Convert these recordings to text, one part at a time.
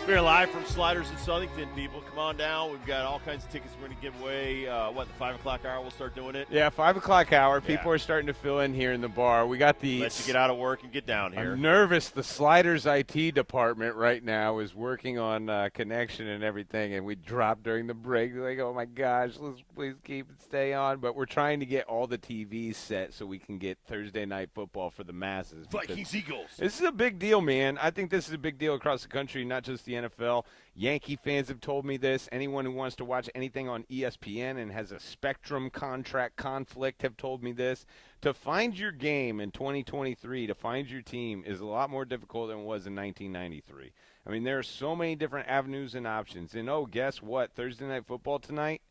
We're live from Sliders in Southington, people. Come on down. We've got all kinds of tickets we're going to give away. The 5 o'clock hour we'll start doing it? Yeah, 5 o'clock hour. People are starting to fill in here in the bar. We got the... Let you get out of work and get down here. I'm nervous. The Sliders IT department right now is working on connection and everything, and we dropped during the break. They're like, oh, my gosh, let's please keep it, stay on. But we're trying to get all the TVs set so we can get Thursday night football for the masses. Vikings, Eagles. This is a big deal, man. I think this is a big deal across the country, not just the NFL. Yankee fans have told me this. Anyone who wants to watch anything on ESPN and has a Spectrum contract conflict have told me this. To find your game in 2023, to find your team, is a lot more difficult than it was in 1993. I mean, there are so many different avenues and options. And, oh, guess what? Thursday Night Football tonight?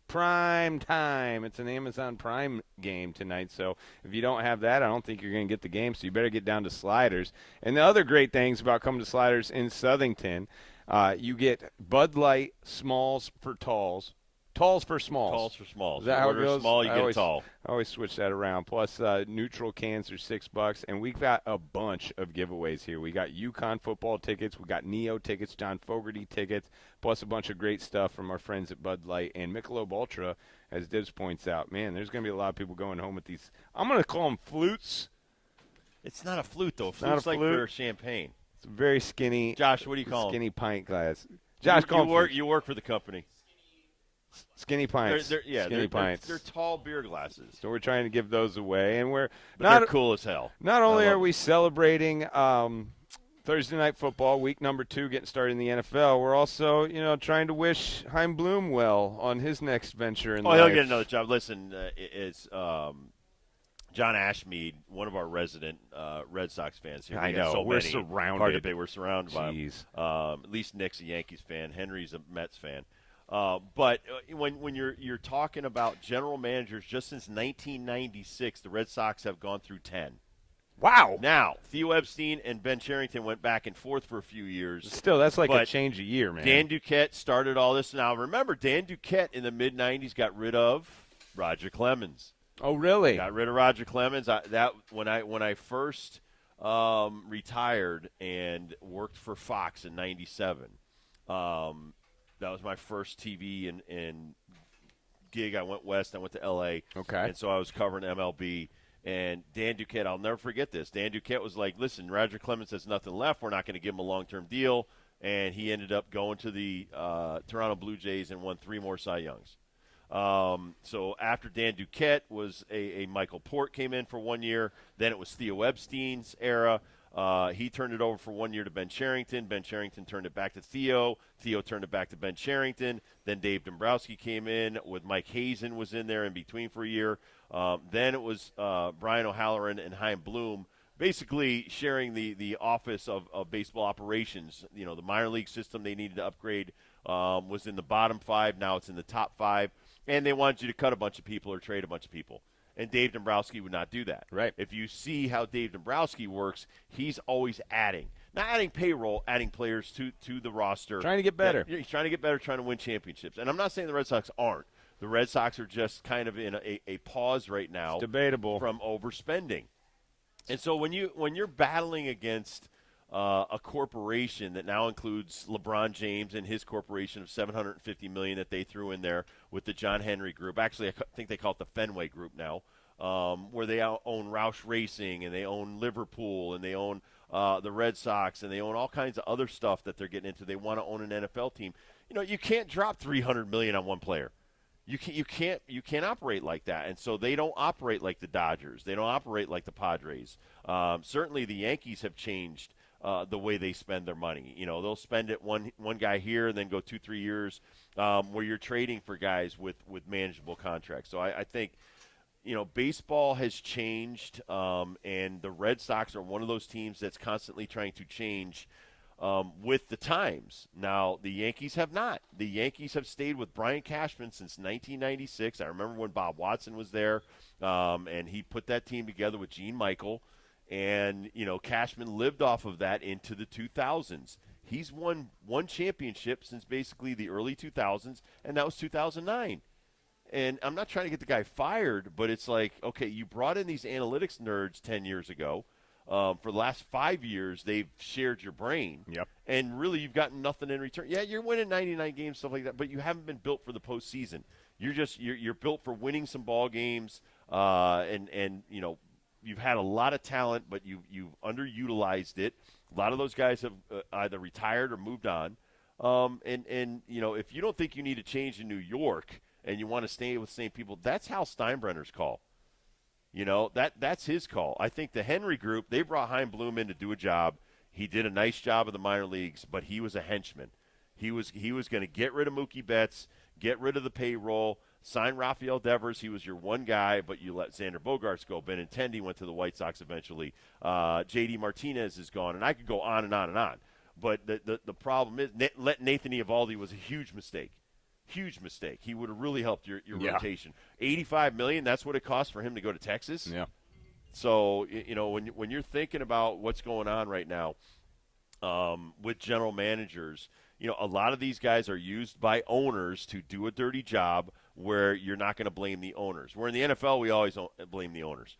Prime time. It's an Amazon Prime game tonight. So if you don't have that, I don't think you're going to get the game. So you better get down to Sliders. And the other great things about coming to Sliders in Southington, you get Bud Light Smalls for Talls. Talls for Smalls. Talls for Smalls. Is that how it goes? Small, you get a tall. I always switch that around. Plus, neutral cans are $6. And we've got a bunch of giveaways here. We got UConn football tickets. We got Neo tickets, John Fogerty tickets, plus a bunch of great stuff from our friends at Bud Light. And Michelob Ultra, as Dibs points out, man, there's going to be a lot of people going home with these. I'm going to call them flutes. It's not a flute, though. Flute's like flute. For champagne. It's a very skinny. Josh, what do you call them? Skinny pint glass. Josh, call them you work for the company. Skinny pints. Skinny pints. They're tall beer glasses. So we're trying to give those away, and they're cool as hell. Not only are we celebrating Thursday Night Football, week number 2, getting started in the NFL, we're also, trying to wish Chaim Bloom well on his next venture in life. He'll get another job. Listen, it's John Ashmead, one of our resident Red Sox fans here. I know. So we're many. surrounded. Hard to be. We're surrounded Jeez. by them. At least Nick's a Yankees fan. Henry's a Mets fan. But when you're talking about general managers, just since 1996, the Red Sox have gone through 10. Wow. Now, Theo Epstein and Ben Cherington went back and forth for a few years. Still, that's like a change a year, man. Dan Duquette started all this. Now, remember, Dan Duquette in the mid-'90s got rid of Roger Clemens. Oh, really? Got rid of Roger Clemens. When I first retired and worked for Fox in '97. That was my first TV and gig. I went west. I went to L.A. Okay. And so I was covering MLB. And Dan Duquette, I'll never forget this. Dan Duquette was like, listen, Roger Clemens has nothing left. We're not going to give him a long-term deal. And he ended up going to the Toronto Blue Jays and won 3 more Cy Youngs. So after Dan Duquette was a Michael Port came in for 1 year. Then it was Theo Epstein's era. He turned it over for 1 year to Ben Cherington. Ben Cherington turned it back to Theo. Theo turned it back to Ben Cherington. Then Dave Dombrowski came in with Mike Hazen was in there in between for a year. Then it was Brian O'Halloran and Chaim Bloom basically sharing the office of baseball operations. The minor league system they needed to upgrade was in the bottom 5. Now it's in the top 5. And they wanted you to cut a bunch of people or trade a bunch of people. And Dave Dombrowski would not do that. Right. If you see how Dave Dombrowski works, he's always adding. Not adding payroll, adding players to the roster. Trying to get better. He's trying to get better, trying to win championships. And I'm not saying the Red Sox aren't. The Red Sox are just kind of in a pause right now. It's debatable. From overspending. And so when you're battling against a corporation that now includes LeBron James and his corporation of $750 million that they threw in there with the John Henry Group. Actually, I think they call it the Fenway Group now, where they own Roush Racing and they own Liverpool and they own the Red Sox and they own all kinds of other stuff that they're getting into. They want to own an NFL team. You can't drop $300 million on one player. You can't operate like that, and so they don't operate like the Dodgers. They don't operate like the Padres. Certainly, the Yankees have changed the way they spend their money. They'll spend it one guy here and then go 2-3 years where you're trading for guys with manageable contracts. So I think, baseball has changed, and the Red Sox are one of those teams that's constantly trying to change with the times. Now, the Yankees have not. The Yankees have stayed with Brian Cashman since 1996. I remember when Bob Watson was there, and he put that team together with Gene Michael. And, Cashman lived off of that into the 2000s. He's won one championship since basically the early 2000s, and that was 2009. And I'm not trying to get the guy fired, but it's like, okay, you brought in these analytics nerds 10 years ago. For the last 5 years, they've shared your brain. Yep. And really, you've gotten nothing in return. Yeah, you're winning 99 games, stuff like that, but you haven't been built for the postseason. You're built for winning some ball games, and you've had a lot of talent, but you've underutilized it. A lot of those guys have either retired or moved on. If you don't think you need to change in New York and you want to stay with the same people, that's Hal Steinbrenner's call. That's his call. I think the Henry Group, they brought Chaim Bloom in to do a job. He did a nice job in the minor leagues, but he was a henchman. He was going to get rid of Mookie Betts, get rid of the payroll, sign Rafael Devers. He was your one guy, but you let Xander Bogaerts go. Benintendi went to the White Sox eventually. J.D. Martinez is gone, and I could go on and on and on. But the problem is Nathan Eovaldi was a huge mistake. Huge mistake. He would have really helped your rotation. $85 million, that's what it cost for him to go to Texas. Yeah. So, when you're thinking about what's going on right now with general managers, a lot of these guys are used by owners to do a dirty job where you're not going to blame the owners. Where in the NFL, we always blame the owners.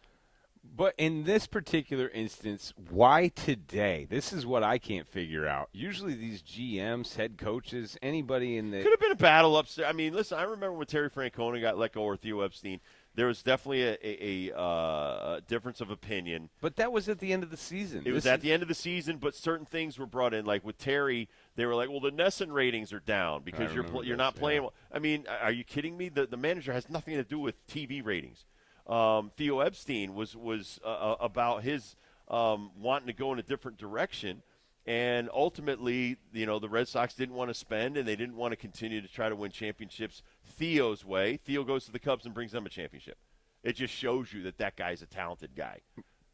But in this particular instance, why today? This is what I can't figure out. Usually these GMs, head coaches, anybody in the – could have been a battle upstairs. I mean, listen, I remember when Terry Francona got let go or Theo Epstein, there was definitely a difference of opinion. But that was at the end of the season. It was at the end of the season, but certain things were brought in. Like with Terry, they were like, well, the Nesson ratings are down because you're not playing well. I mean, are you kidding me? The manager has nothing to do with TV ratings. Theo Epstein was about his wanting to go in a different direction, and ultimately, the Red Sox didn't want to spend, and they didn't want to continue to try to win championships Theo's way. Theo goes to the Cubs and brings them a championship. It just shows you that guy's a talented guy.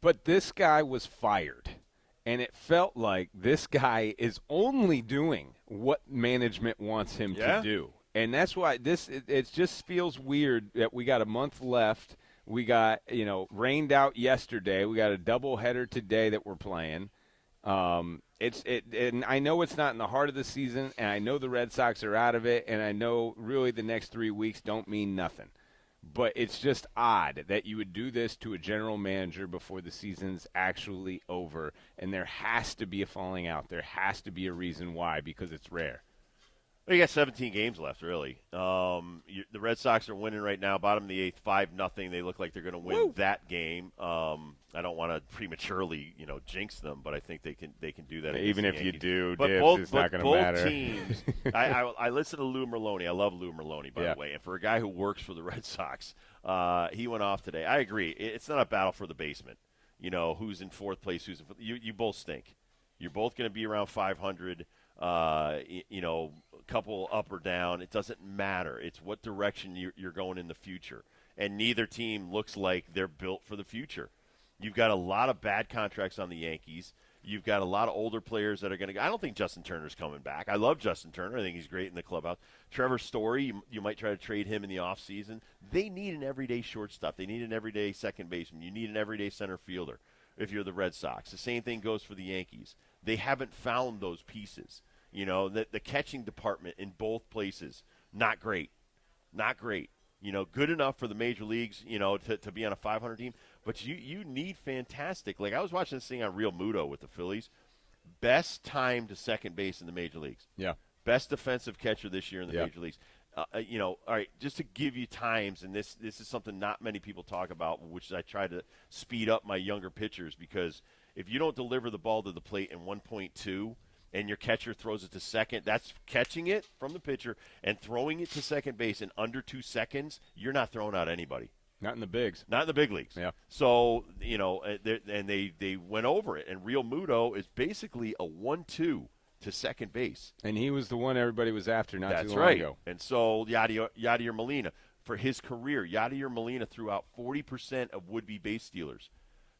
But this guy was fired, and it felt like this guy is only doing what management wants him to do, and that's why it just feels weird that we got a month left. We got, rained out yesterday. We got a doubleheader today that we're playing. And I know it's not in the heart of the season, and I know the Red Sox are out of it, and I know really the next 3 weeks don't mean nothing. But it's just odd that you would do this to a general manager before the season's actually over, and there has to be a falling out. There has to be a reason why, because it's rare. Well, you got 17 games left, really. The Red Sox are winning right now, bottom of the eighth, 5-0. They look like they're going to win that game. I don't want to prematurely, jinx them, but I think they can do that. Even if you do, but it's not going to matter. Both teams. I listen to Lou Merloni. I love Lou Merloni, by the way. And for a guy who works for the Red Sox, he went off today. I agree. It's not a battle for the basement. Who's in fourth place? Who's in fourth? You both stink. You're both going to be around 500. Couple up or down, it doesn't matter. It's what direction you're going in the future. And neither team looks like they're built for the future. You've got a lot of bad contracts on the Yankees. You've got a lot of older players that are going to – I don't think Justin Turner's coming back. I love Justin Turner. I think he's great in the clubhouse. Trevor Story, you might try to trade him in the offseason. They need an everyday shortstop. They need an everyday second baseman. You need an everyday center fielder if you're the Red Sox. The same thing goes for the Yankees. They haven't found those pieces. The catching department in both places, not great. Not great. Good enough for the major leagues, to be on a 500 team. But you need fantastic. Like, I was watching this thing on Real Muto with the Phillies. Best time to second base in the major leagues. Yeah. Best defensive catcher this year in the major leagues. All right, just to give you times, and this is something not many people talk about, which I try to speed up my younger pitchers, because if you don't deliver the ball to the plate in 1.2 – and your catcher throws it to second, that's catching it from the pitcher and throwing it to second base in under 2 seconds, you're not throwing out anybody. Not in the bigs. Not in the big leagues. Yeah. So, and they went over it. And Real Muto is basically a 1-2 to second base. And he was the one everybody was after not That's too long ago. And so Yadier Molina, for his career, Yadier Molina threw out 40% of would-be base stealers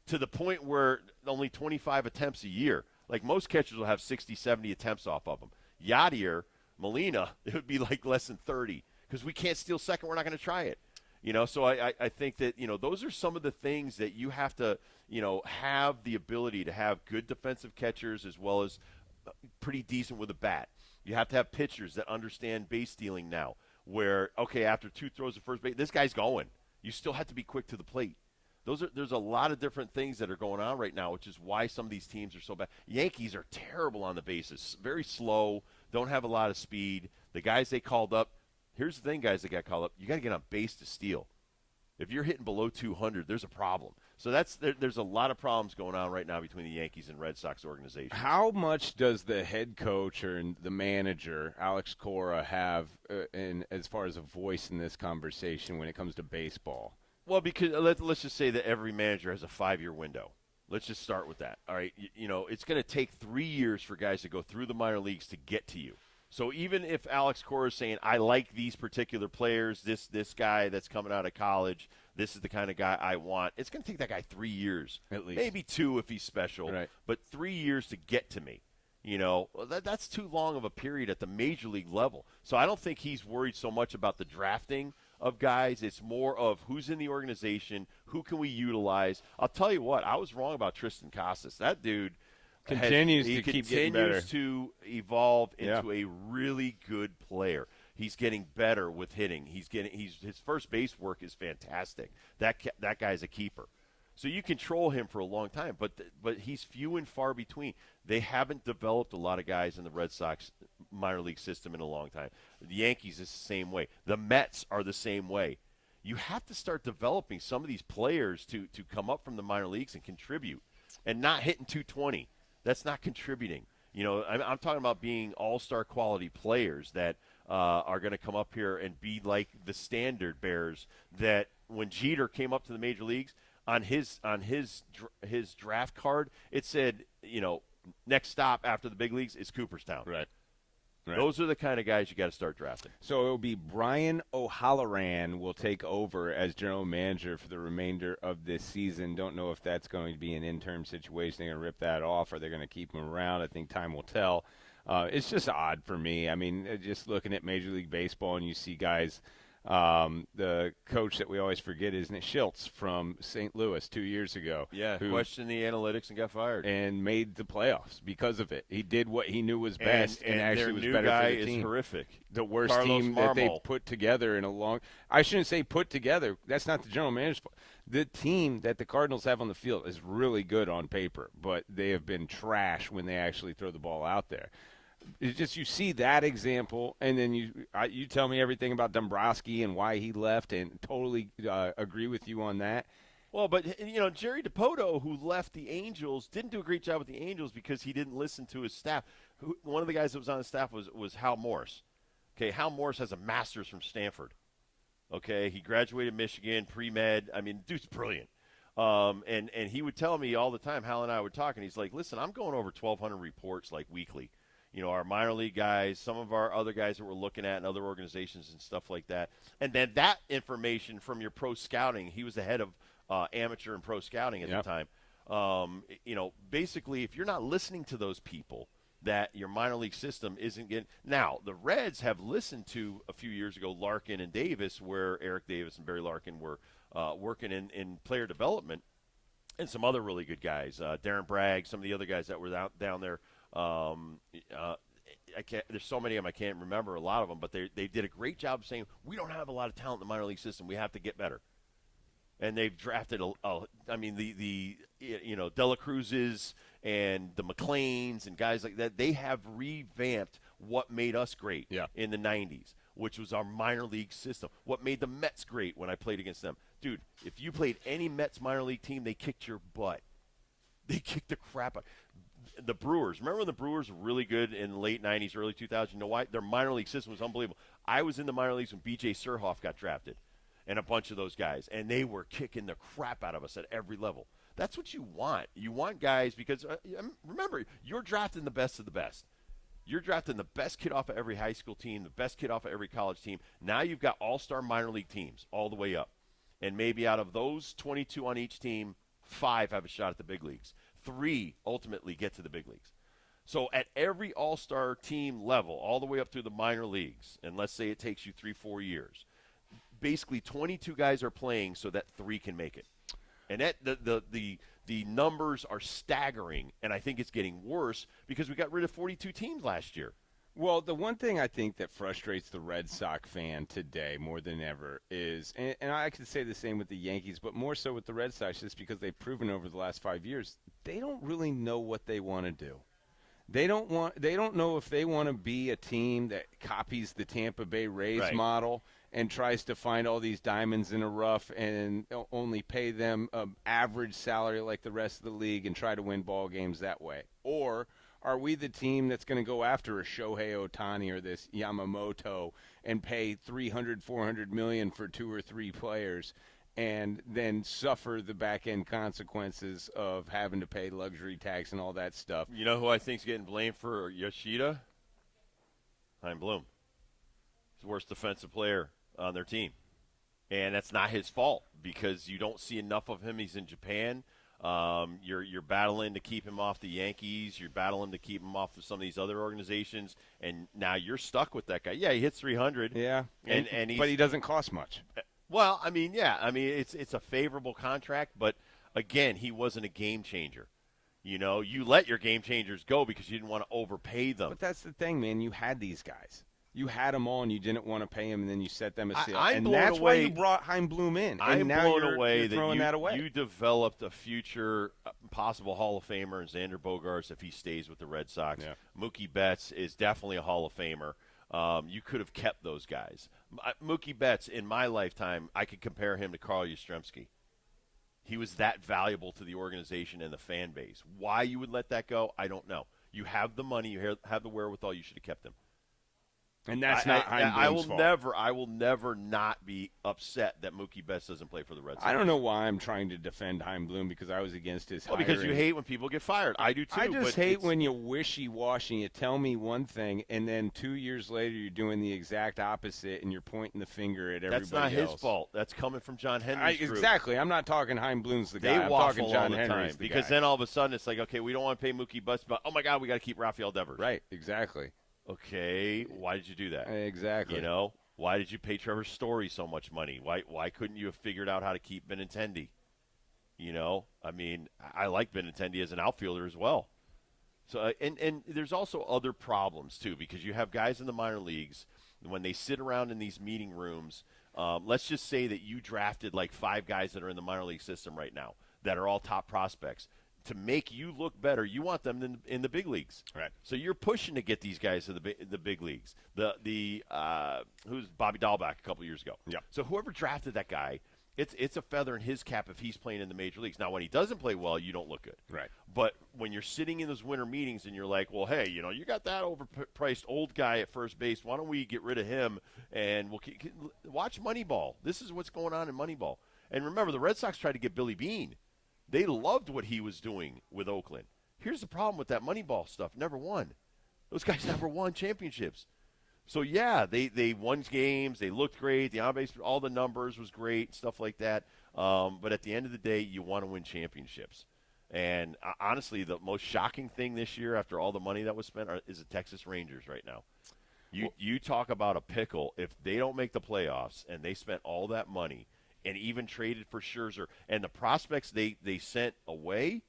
to the point where only 25 attempts a year. Like, most catchers will have 60, 70 attempts off of them. Yadier Molina, it would be like less than 30 because we can't steal second. We're not going to try it. So I think that, those are some of the things that you have to, have the ability to have good defensive catchers as well as pretty decent with a bat. You have to have pitchers that understand base stealing now where, okay, after 2 throws to first base, this guy's going. You still have to be quick to the plate. There's a lot of different things that are going on right now, which is why some of these teams are so bad. Yankees are terrible on the bases, very slow, don't have a lot of speed. The guys they called up, here's the thing, guys that got called up, you got to get on base to steal. If you're hitting below 200, there's a problem. So there's a lot of problems going on right now between the Yankees and Red Sox organizations. How much does the head coach or the manager, Alex Cora, have as far as a voice in this conversation when it comes to baseball? Well, because let's just say that every manager has a 5-year window. Let's just start with that. All right, it's going to take 3 years for guys to go through the minor leagues to get to you. So even if Alex Cora is saying, I like these particular players, this guy that's coming out of college, this is the kind of guy I want, it's going to take that guy 3 years. At least. Maybe 2 if he's special, right. But 3 years to get to me. That's too long of a period at the major league level. So I don't think he's worried so much about the drafting of guys. It's more of who's in the organization, who can we utilize. I'll tell you what, I was wrong about Tristan Casas. That dude continues to evolve into a really good player. He's getting better with hitting. His first base work is fantastic. That guy's a keeper. So you control him for a long time, but he's few and far between. They haven't developed a lot of guys in the Red Sox minor league system in a long time. The Yankees is the same way. The Mets are the same way. You have to start developing some of these players to come up from the minor leagues and contribute, and not hitting 220. That's not contributing. I'm talking about being all-star quality players that are going to come up here and be like the standard bearers that when Jeter came up to the major leagues, on his draft card, it said, next stop after the big leagues is Cooperstown. Right. Those are the kind of guys you got to start drafting. So it will be Brian O'Halloran will take over as general manager for the remainder of this season. Don't know if that's going to be an interim situation. They're going to rip that off, or they're going to keep him around. I think time will tell. It's just odd for me. I mean, just looking at Major League Baseball, and you see guys. The coach that we always forget is Nick Schultz from St. Louis 2 years ago. Yeah, who questioned the analytics and got fired. And made the playoffs because of it. He did what he knew was best and actually was better for the team. Their new guy is horrific. The worst Carlos team Marmol. that they've put together in a long – I shouldn't say put together. That's not the general manager's fault. The team that the Cardinals have on the field is really good on paper, but they have been trash when they actually throw the ball out there. It's just you see that example, and then you tell me everything about Dombrowski and why he left, and totally agree with you on that. Well, but Jerry DiPoto, who left the Angels, didn't do a great job with the Angels because he didn't listen to his staff. One of the guys that was on the staff was Hal Morris. Okay, Hal Morris has a master's from Stanford. Okay, he graduated Michigan, pre-med. I mean, dude's brilliant. And he would tell me all the time. Hal and I would talk, and he's like, "Listen, I'm going over 1,200 reports like weekly." Our minor league guys, some of our other guys that we're looking at in other organizations and stuff like that. And then that information from your pro scouting, he was the head of amateur and pro scouting at the time. Basically, if you're not listening to those people, that your minor league system isn't getting. Now, the Reds have listened to a few years ago Larkin and Davis, where Eric Davis and Barry Larkin were working in player development, and some other really good guys, Darren Bragg, some of the other guys that were down there. There's so many of them I can't remember a lot of them, but they did a great job of saying we don't have a lot of talent in the minor league system. We have to get better, and they've drafted the Dela Cruzes and the McLeans and guys like that. They have revamped what made us great in the '90s, which was our minor league system. What made the Mets great when I played against them, dude. If you played any Mets minor league team, they kicked your butt. They kicked the crap out. The Brewers. Remember when the Brewers were really good in the late 90s, early 2000s? You know why? Their minor league system was unbelievable. I was in the minor leagues when B.J. Surhoff got drafted and a bunch of those guys, and they were kicking the crap out of us at every level. That's what you want. You want guys because, remember, you're drafting the best of the best. You're drafting the best kid off of every high school team, the best kid off of every college team. Now you've got all-star minor league teams all the way up. And maybe out of those 22 on each team, 5 have a shot at the big leagues. 3 ultimately get to the big leagues. So at every all-star team level, all the way up through the minor leagues, and let's say it takes you 3-4 years, basically 22 guys are playing so that 3 can make it. And that the numbers are staggering, and I think it's getting worse because we got rid of 42 teams last year. Well, the one thing I think that frustrates the Red Sox fan today more than ever is, and I could say the same with the Yankees, but more so with the Red Sox, just because they've proven over the last 5 years, they don't really know what they want to do. They don't know if they want to be a team that copies the Tampa Bay Rays Right. model and tries to find all these diamonds in the rough and only pay them an average salary like the rest of the league and try to win ball games that way. Or are we the team that's going to go after a Shohei Ohtani or this Yamamoto and pay 300, 400 million for two or three players and then suffer the back end consequences of having to pay luxury tax and all that stuff? You know who I think's getting blamed for Yoshida? Chaim Bloom. He's the worst defensive player on their team. And that's not his fault because you don't see enough of him. He's in Japan. You're battling to keep him off the Yankees. You're battling to keep him off of some of these other organizations, and now you're stuck with that guy. Yeah, he hits 300. Yeah, and he's, but he doesn't cost much. Well, I mean, yeah, I mean it's a favorable contract, but again, he wasn't a game changer. You know, you let your game changers go because you didn't want to overpay them. But that's the thing, man. You had these guys. You had them all, and you didn't want to pay them, and then you set them a seal. I'm and that's away, why you brought Chaim Bloom in. And I'm now blown you're away throwing that away. You developed a future possible Hall of Famer in Xander Bogaerts if he stays with the Red Sox. Yeah. Mookie Betts is definitely a Hall of Famer. You could have kept those guys. Mookie Betts, in my lifetime, I could compare him to Carl Yastrzemski. He was that valuable to the organization and the fan base. Why you would let that go, I don't know. You have the money. You have the wherewithal. You should have kept him. And that's not Chaim Bloom's fault. I will never not be upset that Mookie Betts doesn't play for the Red Sox. I don't know why I'm trying to defend Chaim Bloom because I was against his hiring. Because you hate when people get fired. I do too. I just hate when you wishy-washy. You tell me one thing, and then 2 years later you're doing the exact opposite, and you're pointing the finger at everybody else. That's not his fault. That's coming from John Henry's group. Exactly. I'm not talking Chaim Bloom's the guy. I'm waffle talking John all the Henry's time the because guy. then all of a sudden it's like, okay, we don't want to pay Mookie Betts, but oh my God, we got to keep Rafael Devers. Right. Exactly. Okay, why did you do that? Exactly. You know, why did you pay Trevor Story so much money? Why couldn't you have figured out how to keep Benintendi? You know, I mean, I like Benintendi as an outfielder as well. So and there's also other problems too because you have guys in the minor leagues when they sit around in these meeting rooms. Let's just say that you drafted like 5 guys that are in the minor league system right now that are all top prospects. To make you look better, you want them in the big leagues. Right. So you're pushing to get these guys to the big leagues. Who's Bobby Dahlback a couple years ago. Yeah. So whoever drafted that guy, it's a feather in his cap if he's playing in the major leagues. Now, when he doesn't play well, you don't look good. Right. But when you're sitting in those winter meetings and you're like, well, hey, you know, you got that overpriced old guy at first base. Why don't we get rid of him and we'll watch Moneyball? This is what's going on in Moneyball. And remember, the Red Sox tried to get Billy Beane. They loved what he was doing with Oakland. Here's the problem with that Moneyball stuff. Never won. Those guys never won championships. So, yeah, they won games. They looked great. The on-base, all the numbers was great, stuff like that. But at the end of the day, you want to win championships. And honestly, the most shocking thing this year after all the money that was spent is the Texas Rangers right now. You talk about a pickle. If they don't make the playoffs and they spent all that money – and even traded for Scherzer. And the prospects they sent away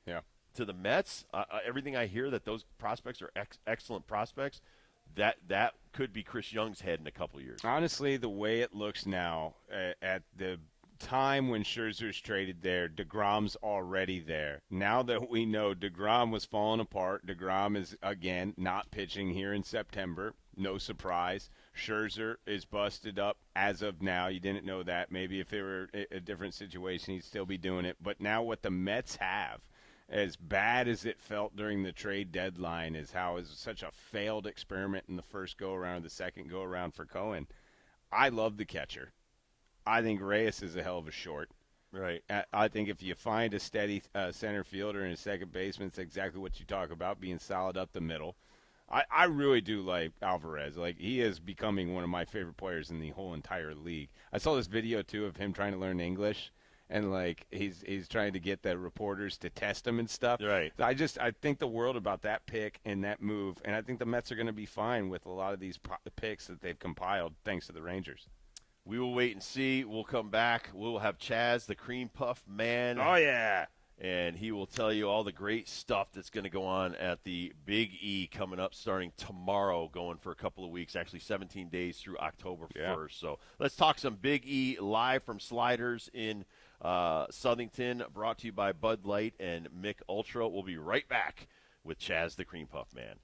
to the Mets, everything I hear that those prospects are excellent prospects, that could be Chris Young's head in a couple of years. Honestly, the way it looks now, at the time when Scherzer's traded there, DeGrom's already there. Now that we know DeGrom was falling apart, DeGrom is, again, not pitching here in September. No surprise. Scherzer is busted up as of now. You didn't know that. Maybe if it were a different situation, he'd still be doing it. But now what the Mets have, as bad as it felt during the trade deadline, is how it's such a failed experiment in the first go-around, the second go-around for Cohen. I love the catcher. I think Reyes is a hell of a short. Right. I think if you find a steady center fielder and a second baseman, it's exactly what you talk about, being solid up the middle. I really do like Alvarez. Like, he is becoming one of my favorite players in the whole entire league. I saw this video, too, of him trying to learn English, and, like, he's trying to get the reporters to test him and stuff. Right. I think the world about that pick and that move, and I think the Mets are going to be fine with a lot of these picks that they've compiled thanks to the Rangers. We will wait and see. We'll come back. We'll have Chaz, the cream puff man. Oh, yeah. and he will tell you all the great stuff that's going to go on at the Big E coming up starting tomorrow, going for a couple of weeks, actually 17 days through October 1st. So let's talk some Big E live from Sliders in Southington, brought to you by Bud Light and Mick Ultra. We'll be right back with Chaz the Cream Puff Man.